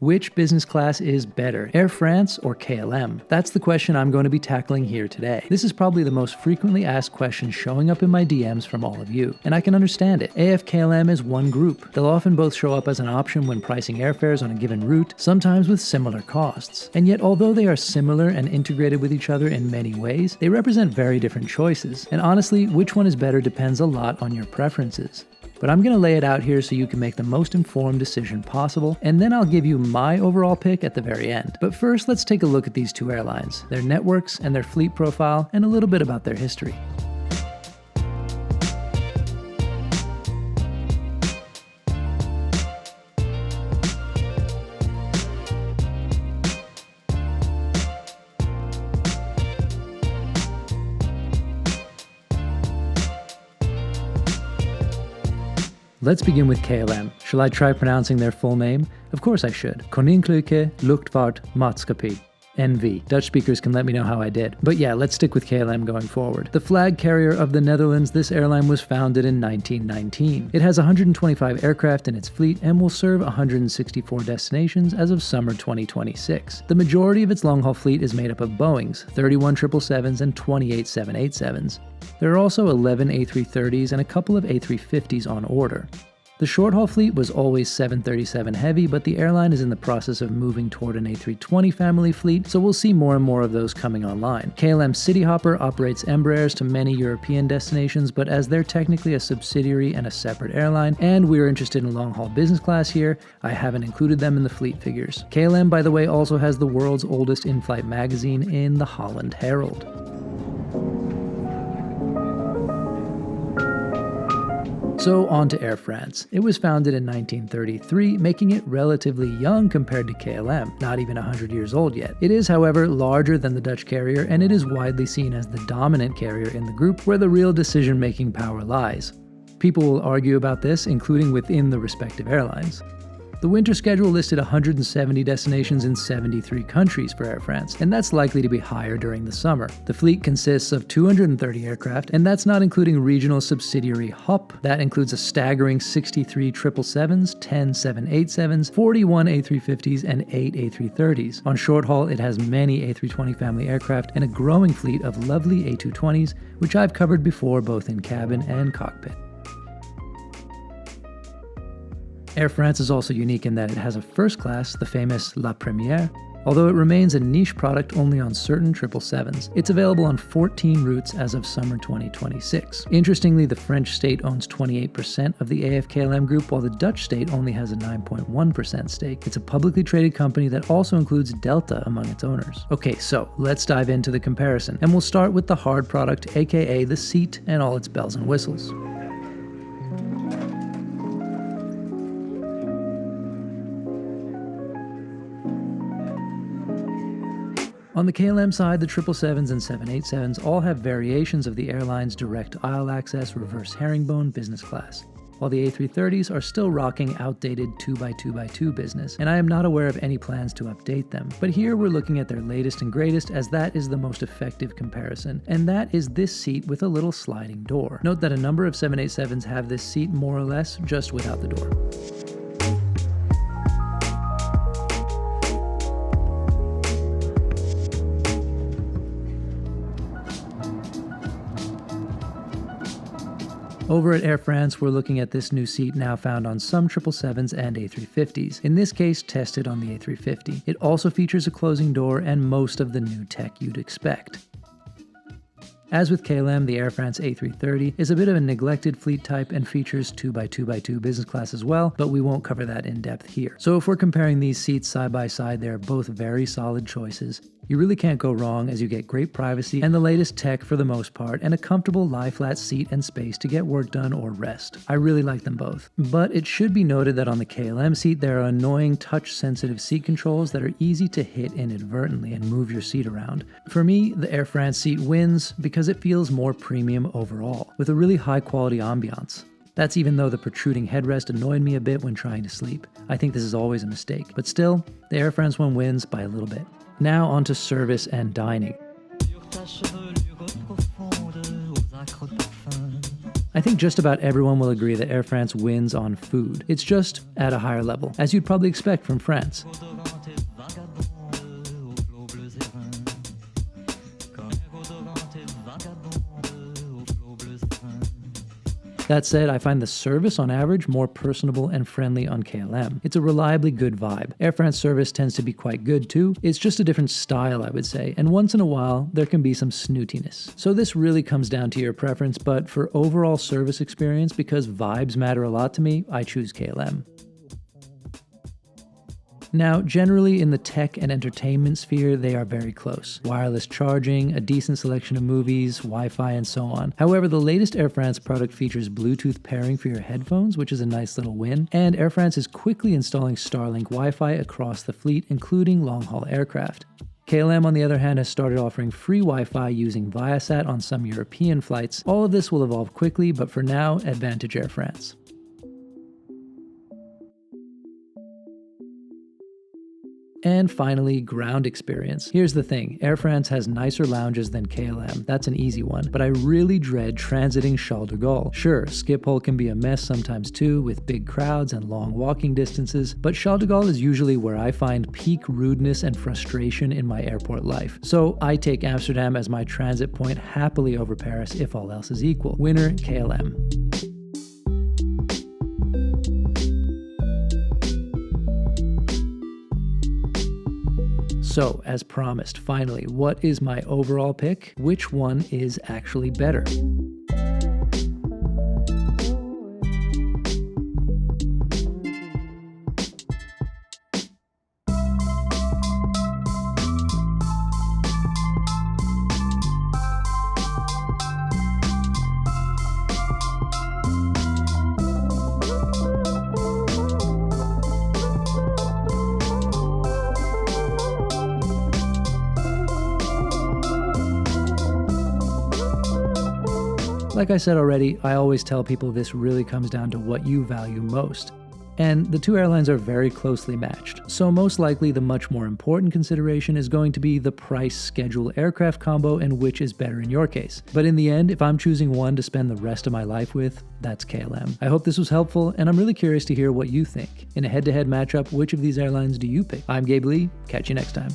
Which business class is better, Air France or KLM? That's the question I'm going to be tackling here today. This is probably the most frequently asked question showing up in my DMs from all of you, and I can understand it. AF-KLM is one group. They'll often both show up as an option when pricing airfares on a given route, sometimes with similar costs. And yet, although they are similar and integrated with each other in many ways, they represent very different choices. And honestly, which one is better depends a lot on your preferences. But I'm going to lay it out here so you can make the most informed decision possible, and then I'll give you my overall pick at the very end. But first, let's take a look at these two airlines, their networks and their fleet profile, and a little bit about their history. Let's begin with KLM. Shall I try pronouncing their full name? Of course I should. Koninklijke Luchtvaartmaatschappij. NV. Dutch speakers can let me know how I did. But yeah, let's stick with KLM going forward. The flag carrier of the Netherlands, this airline was founded in 1919. It has 125 aircraft in its fleet and will serve 164 destinations as of summer 2026. The majority of its long-haul fleet is made up of Boeings, 31 777s and 28 787s. There are also 11 A330s and a couple of A350s on order. The short-haul fleet was always 737 heavy, but the airline is in the process of moving toward an A320 family fleet, so we'll see more and more of those coming online. KLM Cityhopper operates Embraers to many European destinations, but as they're technically a subsidiary and a separate airline, and we're interested in long-haul business class here, I haven't included them in the fleet figures. KLM, by the way, also has the world's oldest in-flight magazine in the Holland Herald. So on to Air France. It was founded in 1933, making it relatively young compared to KLM, not even 100 years old yet. It is, however, larger than the Dutch carrier, and it is widely seen as the dominant carrier in the group where the real decision-making power lies. People will argue about this, including within the respective airlines. The winter schedule listed 170 destinations in 73 countries for Air France, and that's likely to be higher during the summer. The fleet consists of 230 aircraft, and that's not including regional subsidiary HOP. That includes a staggering 63 777s, 10 787s, 41 A350s, and 8 A330s. On short haul, it has many A320 family aircraft and a growing fleet of lovely A220s, which I've covered before both in cabin and cockpit. Air France is also unique in that it has a first class, the famous La Première, although it remains a niche product only on certain 777s. It's available on 14 routes as of summer 2026. Interestingly, the French state owns 28% of the AF-KLM group, while the Dutch state only has a 9.1% stake. It's a publicly traded company that also includes Delta among its owners. Okay, so let's dive into the comparison, and we'll start with the hard product, aka the seat and all its bells and whistles. On the KLM side, the 777s and 787s all have variations of the airline's direct aisle access reverse herringbone business class, while the A330s are still rocking outdated 2x2x2 business, and I am not aware of any plans to update them. But here we're looking at their latest and greatest, as that is the most effective comparison, and that is this seat with a little sliding door. Note that a number of 787s have this seat more or less just without the door. Over at Air France, we're looking at this new seat now found on some 777s and A350s, in this case tested on the A350. It also features a closing door and most of the new tech you'd expect. As with KLM, the Air France A330 is a bit of a neglected fleet type and features 2x2x2 business class as well, but we won't cover that in depth here. So if we're comparing these seats side by side, they're both very solid choices. You really can't go wrong, as you get great privacy and the latest tech for the most part, and a comfortable lie-flat seat and space to get work done or rest. I really like them both. But it should be noted that on the KLM seat, there are annoying touch-sensitive seat controls that are easy to hit inadvertently and move your seat around. For me, the Air France seat wins because it feels more premium overall, with a really high-quality ambiance. That's even though the protruding headrest annoyed me a bit when trying to sleep. I think this is always a mistake, but still, the Air France one wins by a little bit. Now onto service and dining. I think just about everyone will agree that Air France wins on food. It's just at a higher level, as you'd probably expect from France. That said, I find the service on average more personable and friendly on KLM. It's a reliably good vibe. Air France service tends to be quite good too. It's just a different style, I would say, and once in a while, there can be some snootiness. So this really comes down to your preference, but for overall service experience, because vibes matter a lot to me, I choose KLM. Now, generally in the tech and entertainment sphere, they are very close. Wireless charging, a decent selection of movies, Wi-Fi, and so on. However, the latest Air France product features Bluetooth pairing for your headphones, which is a nice little win, and Air France is quickly installing Starlink Wi-Fi across the fleet, including long-haul aircraft. KLM, on the other hand, has started offering free Wi-Fi using Viasat on some European flights. All of this will evolve quickly, but for now, advantage Air France. And finally, ground experience. Here's the thing, Air France has nicer lounges than KLM, that's an easy one, but I really dread transiting Charles de Gaulle. Sure, Schiphol can be a mess sometimes too, with big crowds and long walking distances, but Charles de Gaulle is usually where I find peak rudeness and frustration in my airport life. So I take Amsterdam as my transit point happily over Paris if all else is equal. Winner, KLM. So, as promised, finally, what is my overall pick? Which one is actually better? Like I said already, I always tell people this really comes down to what you value most. And the two airlines are very closely matched, so most likely the much more important consideration is going to be the price-schedule aircraft combo and which is better in your case. But in the end, if I'm choosing one to spend the rest of my life with, that's KLM. I hope this was helpful, and I'm really curious to hear what you think. In a head-to-head matchup, which of these airlines do you pick? I'm Gabe Lee, catch you next time.